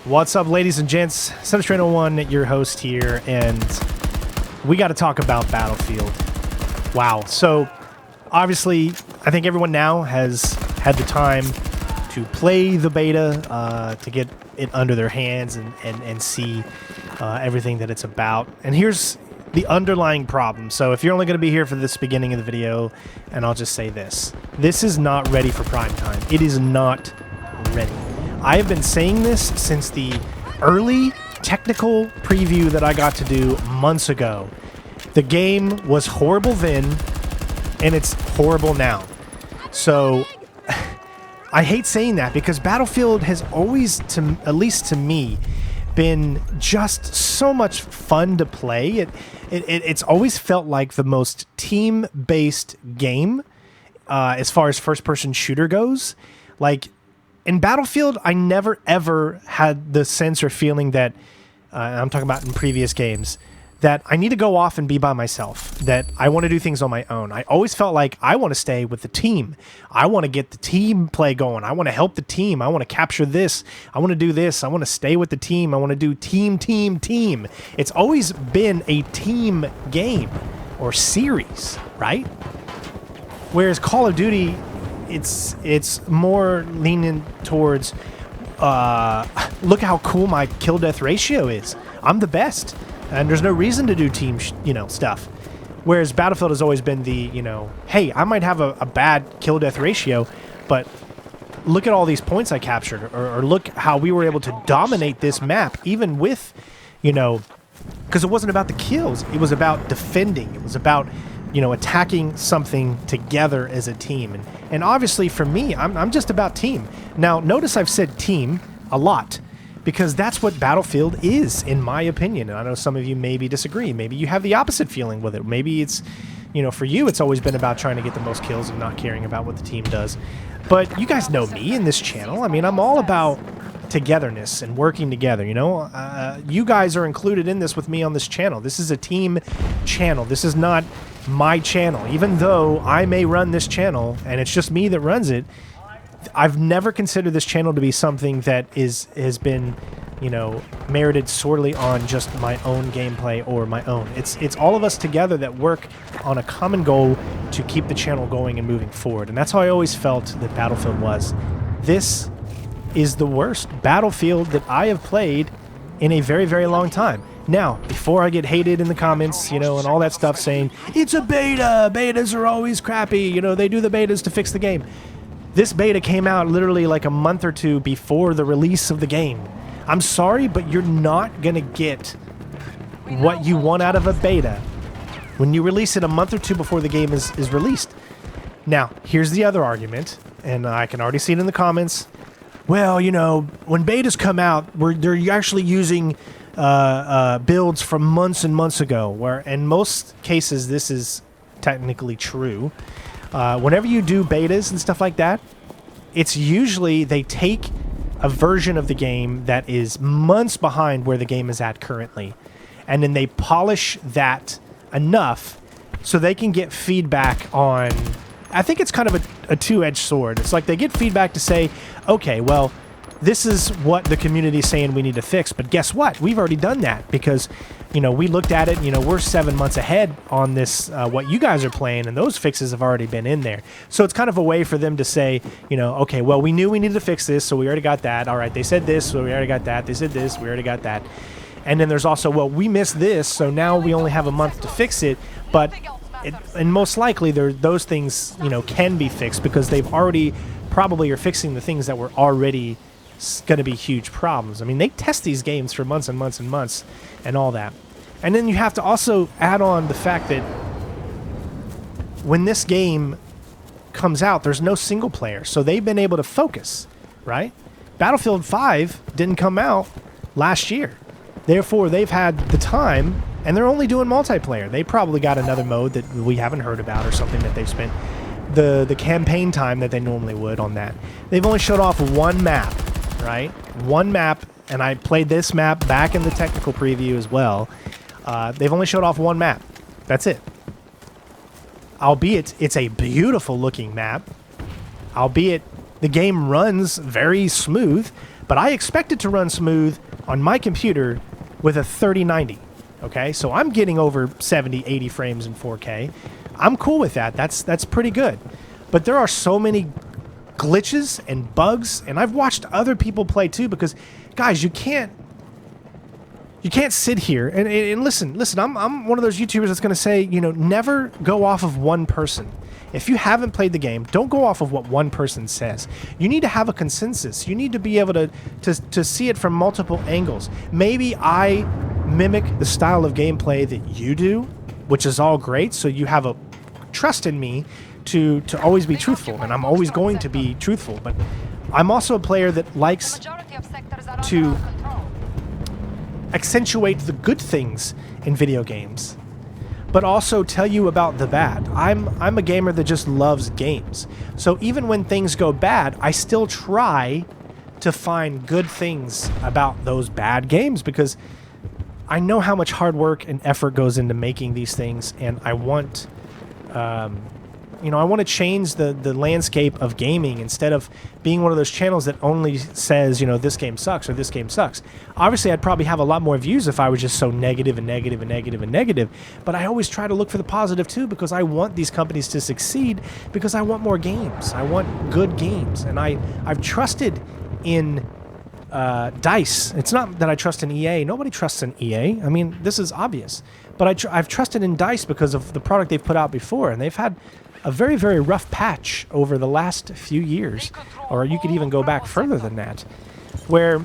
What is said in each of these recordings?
What's up, ladies and gents? Substrainer1, your host here, and we got to talk about Battlefield. Wow. So, obviously, I think everyone now has had the time to play the beta, to get it under their hands and see everything that it's about. And here's the underlying problem. So, if you're only going to be here for this beginning of the video, and I'll just say this. This is not ready for prime time. It is not ready. I have been saying this since the early technical preview that I got to do months ago. The game was horrible then, and it's horrible now. So, I hate saying that because Battlefield has always, at least to me, been just so much fun to play. It's always felt like the most team-based game as far as first-person shooter goes. Like, in Battlefield, I never, ever had the sense or feeling that, I'm talking about in previous games, that I need to go off and be by myself, that I want to do things on my own. I always felt like I want to stay with the team. I want to get the team play going. I want to help the team. I want to capture this. I want to do this. I want to stay with the team. I want to do team. It's always been a team game or series, right? Whereas Call of Duty, it's more leaning towards look how cool my kill death ratio is. I'm the best, and there's no reason to do team stuff. Whereas Battlefield has always been the hey, I might have a bad kill death ratio, but look at all these points I captured, or look how we were able to dominate this map, even with because it wasn't about the kills, it was about defending, it was about attacking something together as a team. And obviously for me, I'm just about team. Now, notice I've said team a lot because that's what Battlefield is, in my opinion. And I know some of you maybe disagree. Maybe you have the opposite feeling with it. Maybe it's, for you, it's always been about trying to get the most kills and not caring about what the team does. But you guys know me in this channel. I mean, I'm all about togetherness and working together. You guys are included in this with me on this channel. This is a team channel. This is not my channel. Even though I may run this channel and it's just me that runs it, I've never considered this channel to be something that has been merited solely on just my own gameplay or my own. It's all of us together that work on a common goal to keep the channel going and moving forward. And that's how I always felt that Battlefield was. This is the worst Battlefield that I have played in a very, very long time. Now, before I get hated in the comments, and all that stuff saying, it's a beta, betas are always crappy, they do the betas to fix the game. This beta came out literally like a month or two before the release of the game. I'm sorry, but you're not going to get what you want out of a beta when you release it a month or two before the game is released. Now, here's the other argument, and I can already see it in the comments. Well, when betas come out, they're actually using builds from months and months ago, where in most cases this is technically true. Whenever you do betas and stuff like that, it's usually they take a version of the game that is months behind where the game is at currently, and then they polish that enough so they can get feedback on. I think it's kind of a two-edged sword. It's like they get feedback to say, okay, well, this is what the community is saying we need to fix, but guess what? We've already done that because, we looked at it, we're 7 months ahead on this, what you guys are playing, and those fixes have already been in there. So it's kind of a way for them to say, okay, well, we knew we needed to fix this, so we already got that. All right, they said this, so we already got that. They said this, we already got that. And then there's also, well, we missed this, so now we only have a month to fix it, but and most likely those things, can be fixed because they've already probably are fixing the things that were already going to be huge problems. I mean, they test these games for months and months and months and all that. And then you have to also add on the fact that when this game comes out, there's no single player. So they've been able to focus, right? Battlefield 5 didn't come out last year. Therefore, they've had the time, and they're only doing multiplayer. They probably got another mode that we haven't heard about or something that they've spent the campaign time that they normally would on that. They've only showed off one map, right? One map, and I played this map back in the technical preview as well. They've only showed off one map. That's it. Albeit, it's a beautiful looking map. Albeit, the game runs very smooth, But I expect it to run smooth on my computer with a 3090. Okay, so I'm getting over 70, 80 frames in 4K. I'm cool with that. That's pretty good. But there are so many glitches and bugs, and I've watched other people play too, because guys, you can't sit here and listen. I'm one of those YouTubers that's going to say, you know, never go off of one person. If you haven't played the game, don't go off of what one person says. You need to have a consensus. You need to be able to see it from multiple angles. Maybe I mimic the style of gameplay that you do, which is all great, so you have a trust in me to always be truthful, and I'm always going to be truthful. But I'm also a player that likes to accentuate the good things in video games, but also tell you about the bad. I'm a gamer that just loves games. So even when things go bad, I still try to find good things about those bad games, because I know how much hard work and effort goes into making these things, and I want I want to change the landscape of gaming instead of being one of those channels that only says, you know, this game sucks or this game sucks. Obviously, I'd probably have a lot more views if I was just so negative and negative and negative and negative, but I always try to look for the positive too, because I want these companies to succeed, because I want more games. I want good games, and I've trusted in DICE. It's not that I trust in EA. Nobody trusts in EA. I mean, this is obvious. But I've trusted in DICE because of the product they've put out before, and they've had a very, very rough patch over the last few years, or you could even go back further than that, where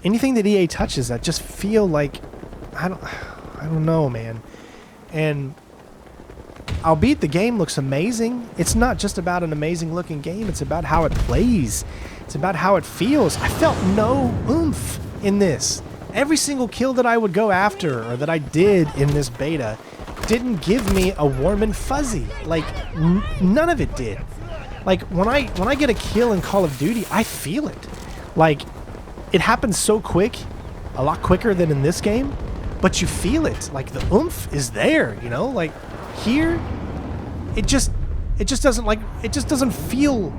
anything that EA touches, I just feel like, I don't know, man. And albeit the game looks amazing, it's not just about an amazing looking game, it's about how it plays. It's about how it feels. I felt no oomph in this. Every single kill that I would go after, or that I did in this beta, didn't give me a warm and fuzzy. Like, none of it did. Like, when I get a kill in Call of Duty, I feel it. Like, it happens so quick, a lot quicker than in this game, but you feel it. Like, the oomph is there, you know? Like, here, it just doesn't feel...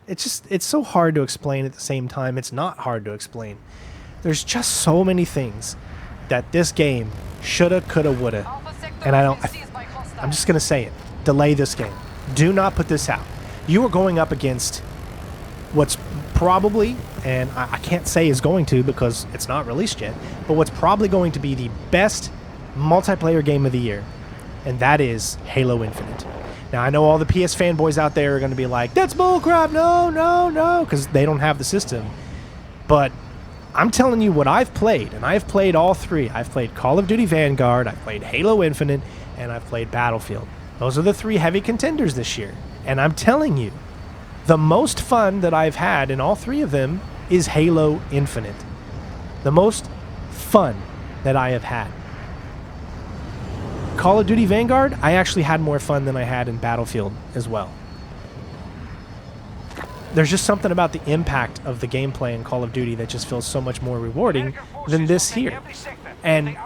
It's so hard to explain at the same time. It's not hard to explain. There's just so many things that this game shoulda, coulda, woulda, and I'm just gonna say it. Delay this game. Do not put this out. You are going up against what's probably, and I can't say is going to because it's not released yet, but what's probably going to be the best multiplayer game of the year, and that is Halo Infinite. Now, I know all the PS fanboys out there are going to be like, that's bullcrap, no, because they don't have the system. But I'm telling you what I've played, and I've played all three. I've played Call of Duty Vanguard, I've played Halo Infinite, and I've played Battlefield. Those are the three heavy contenders this year. And I'm telling you, the most fun that I've had in all three of them is Halo Infinite. The most fun that I have had. Call of Duty Vanguard, I actually had more fun than I had in Battlefield as well. There's just something about the impact of the gameplay in Call of Duty that just feels so much more rewarding than this here. And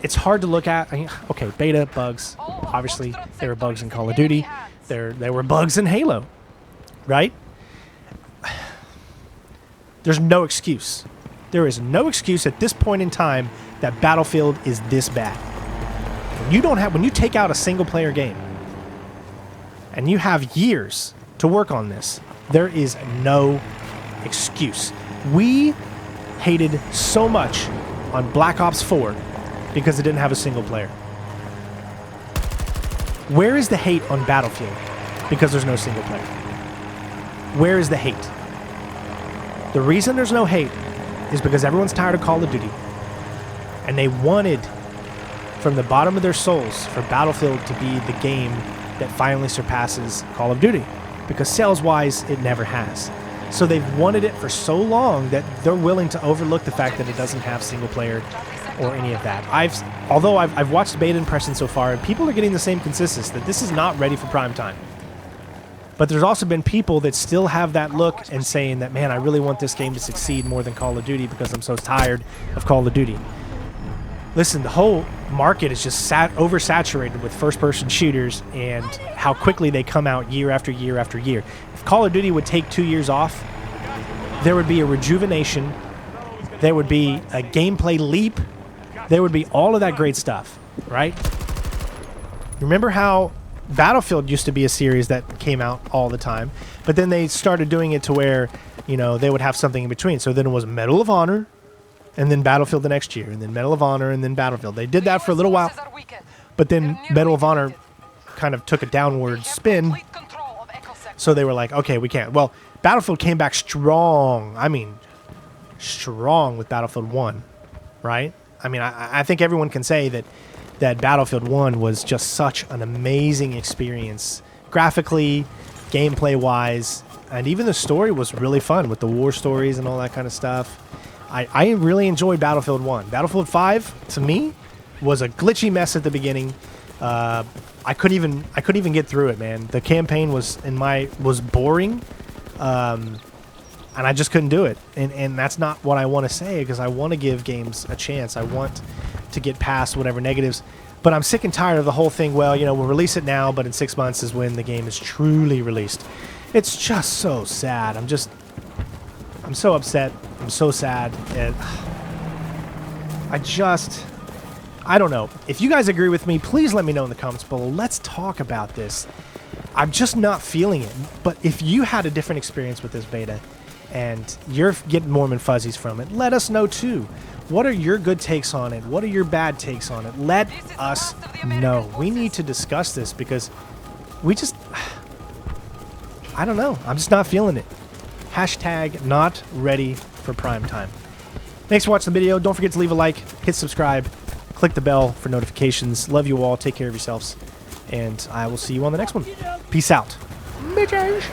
it's hard to look at. I mean, okay, beta, bugs. Obviously, there were bugs in Call of Duty. There were bugs in Halo, right? There's no excuse. There is no excuse at this point in time that Battlefield is this bad. When you take out a single player game and you have years to work on this, there is no excuse. We hated so much on Black Ops 4 because it didn't have a single player. Where is the hate on Battlefield because there's no single player? Where is the hate? The reason there's no hate is because everyone's tired of Call of Duty, and they wanted, from the bottom of their souls, for Battlefield to be the game that finally surpasses Call of Duty, because sales-wise, it never has. So they've wanted it for so long that they're willing to overlook the fact that it doesn't have single-player or any of that. Although I've watched beta impressions so far, and people are getting the same consensus that this is not ready for prime time. But there's also been people that still have that look and saying that, man, I really want this game to succeed more than Call of Duty because I'm so tired of Call of Duty. Listen, the whole market is just oversaturated with first-person shooters and how quickly they come out year after year after year. If Call of Duty would take 2 years off, there would be a rejuvenation, there would be a gameplay leap, there would be all of that great stuff, right? Remember how Battlefield used to be a series that came out all the time, but then they started doing it to where, you know, they would have something in between. So then it was Medal of Honor, and then Battlefield the next year, and then Medal of Honor, and then Battlefield. They did that for a little while, but then Medal of Honor kind of took a downward spin, so they were like, okay, we can't. Well, Battlefield came back strong. I mean, strong with Battlefield 1, right? I mean, I think everyone can say that Battlefield 1 was just such an amazing experience, graphically, gameplay-wise, and even the story was really fun with the war stories and all that kind of stuff. I really enjoyed Battlefield 1. Battlefield 5, to me, was a glitchy mess at the beginning. I couldn't even get through it, man. The campaign was boring, and I just couldn't do it. And that's not what I want to say, because I want to give games a chance. I want to get past whatever negatives. But I'm sick and tired of the whole thing. Well, you know, we'll release it now, but in 6 months is when the game is truly released. It's just so sad. I'm so upset. I'm so sad. And I don't know. If you guys agree with me, please let me know in the comments below. Let's talk about this. I'm just not feeling it. But if you had a different experience with this beta and you're getting warm and fuzzies from it, let us know too. What are your good takes on it? What are your bad takes on it? Let us know. We need to discuss this because I don't know. I'm just not feeling it. Hashtag not ready for prime time. Thanks for watching the video. Don't forget to leave a like, hit subscribe, click the bell for notifications. Love you all. Take care of yourselves. And I will see you on the next one. Peace out. Bitches.